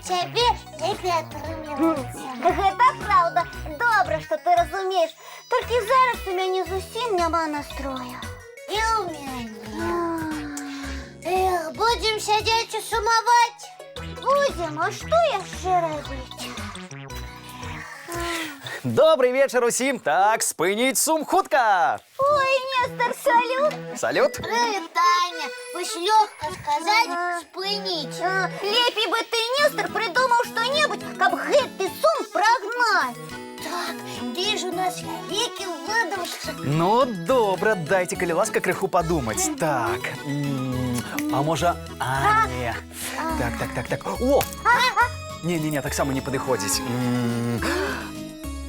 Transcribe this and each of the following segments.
цябе лепей атрымліваецца. Гэта праўда. Добра, што ты разумееш. Толькі зараз у мяне зусім няма настроя. І ў мяне. Будзем сядзець і сумаваць. Будзем, а што яшчэ рабіць? Добрый вечер усім. Так, спыніць сум хутка. Ой, Нестор, салют. Салют. Прывітанне. Вось лёгка сказаць, спыніць. Лепей бы ты, Нестор, придумаў што-небудзь, каб гэты сум прагнаць. Так, ты ж у нас вялікі выдумшчык. Ну, добра, дайце, калі ласка, крыху падумаць. Так, а можа... не. Так. О! Не, таксама не падыходзіць.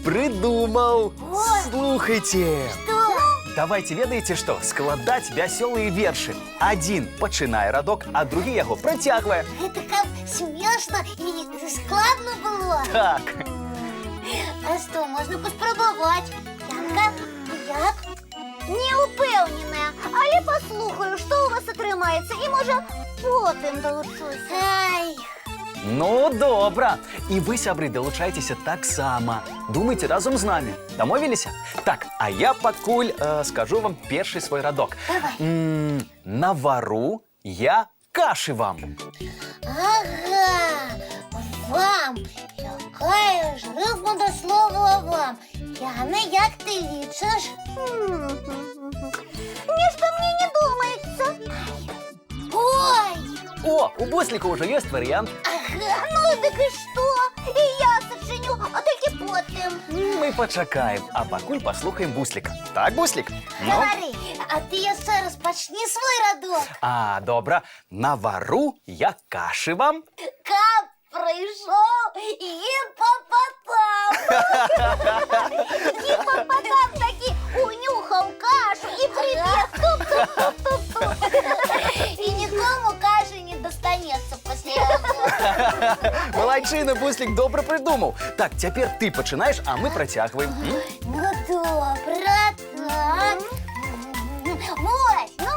Придумал. Слухайте. Што? Давайте, ведаеце што? Складаць вясёлыя вершы. Адзін пачынае радок, а другі яго працягвае. Гэта каб смешна і складна было. Так. А што, можна паспрабаваць? Янка, як? Не ўпэўненая, але паслухаю, што ў вас атрымаецца, і, можа, потым далучуся. Ай, Ну, добра. І вы, сябры, далучайцеся таксама. Думайце разам з намі. Дамовіліся? Так, а я пакуль скажу вам першы свой радок. давай. Навару я кашы вам. Ага, вам. Якая ж рифма до слова вам. Яна, як ти лічиш? Нешта мне не думаецца. Ой, О, у Бусліка ўжо ёсць варыянт. Ну, дык і што? І я сачыню, а толькі потым. Мы пачакаем, а пакуль паслухаем Бусліка. Так, Буслік? Ну? гавары, а ты яшчэ раз пачні свой радок. А, добра. Навару я кашы вам. Каб прийшов гіпопотам. Гіпопотам такі унюхав кашу і прибіг. Туп-туп-туп-туп-туп. І нікому каші не достанеться після цього. Малайчына, Буслік добра придумаў. Так, цяпер ты пачынаеш, а мы працягваем. Ну добре, так. Ось, ну,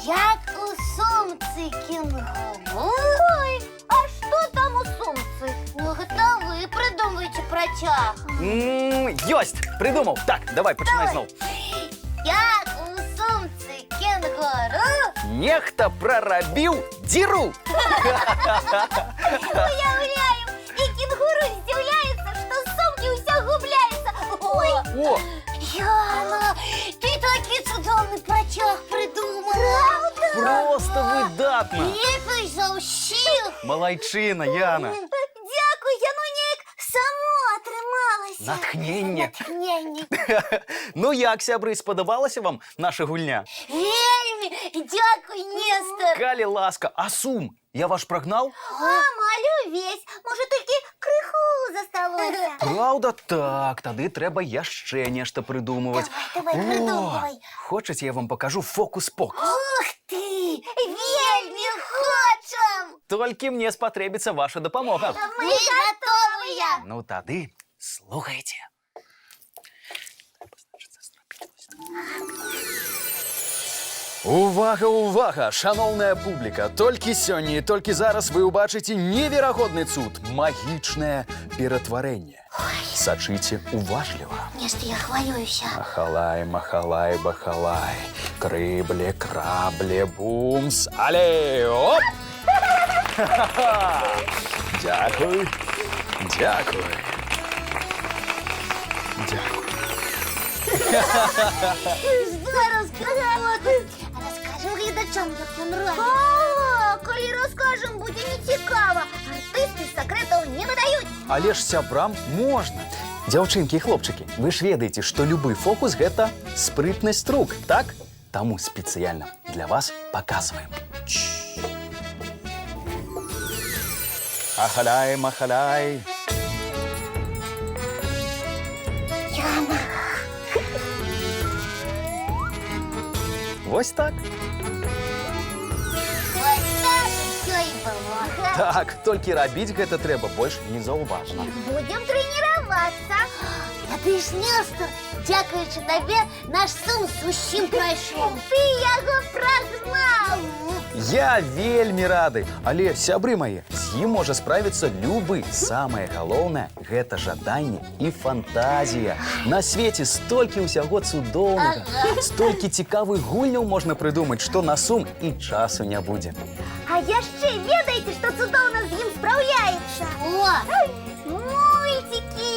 як у сумці кінгуру. Ой, а што там у сумцы? Ну, гэта ви придумуєте протяг. Ёсць, придумаў. Так, давай, пачынай зноў. Як у сумці кінгуру. Нехта прарабіў дзіру. Уяўляю, і кінгуру здзіўляецца, што з сумкі ўсё губляецца. Ой, О, Яна, ти такий чудовний протяг придумала. просто выдатна. Ліпий за усіх. Малайчына, Яна. Дякую, яно неяк само атрымалася. Натхненне. Ні. Ну як, сябры, спадабалася вам наша гульня? Вельмі. Дякую, Нестор. Калі ласка, а сум? Я ваш прогнаў? Амаль увесь. Можа, толькі крыху засталося. Праўда? Так, тады трэба яшчэ нешта прыдумываць. Давай, придумывай. Хочаце, я вам покажу фокус-покус? Ух ти, вельмі хочам. Толькі мне спатрэбіцца ваша дапамога. Мы готовыя. Ну тады слухайце. Увага, увага, шаноўная публіка! Толькі сёння і толькі зараз вы ўбачыце неверагодны цуд, магічнае ператварэнне. Сачыце уважліва. Нестор, я хвалююся. Махалай, махалай, бахалай, крыбле, крабле, бумс, але, оп! Ха-ха-ха! Дякуй, дякуй. Дякуй. Здорово сказала. Розкажу глядачам, як він робить. Калі раскажам, будзе нецікава. Артысты сакрэтаў не выдаюць. Але ж сябрам можна. Дзяўчынкі і хлопчыкі, вы ж ведаеце, што любы фокус – гэта спрытнасць рук, так? Таму спецыяльна для вас паказваем. Ахаляй, махаляй. Яна. Вось так. Ось так все і було. Так, толькі рабіць гэта трэба больш незаўважна. Будзем трэніравацца. А ти ж, Нестор, дякуючи тобі, наш сум з усім пройшов. Ты яго прагнаў. Я вельмі рады, але сябры мае, з ім можа справіцца любы. Самае галоўнае гэта жаданне і фантазія. На свеце столькі ўсяго цудоўнага, столькі цікавых гульняў можна прыдумаць, што на сум і часу не будзе. А яшчэ ведаеце, што цудоўна з ім спраўляецца? О! Мультики!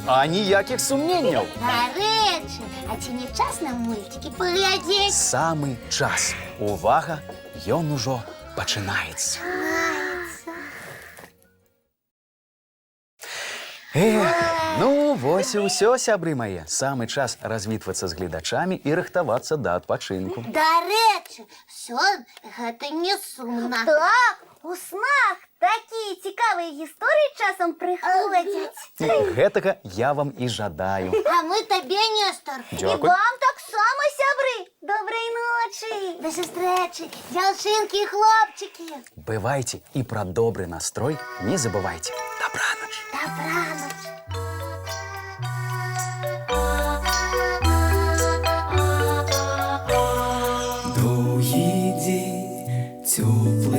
А ніякіх сумненняў. Дарэчы, а ці не час на мультики паглядзець? Самы час. Увага, ён ужо пачынаецца. Ну, вось і ўсё, сябры мае. Самы час развітвацца з гледачамі і рыхтавацца да адпачынку. Дарэчы, сон гэта не сумна. Так, у снах такія цікавыя гісторыі часам прыходзяць. Гэтага я вам і жадаю. А мы табе, Нестор. І Дзякуй. вам таксама, сябры. Добрай ночы. До сустрэчы, дзяўчынкі і хлопчыкі. Бывайце і пра добры настрой не забывайце. Дабраноч. Добраноч. Доўгі дзень, цёплы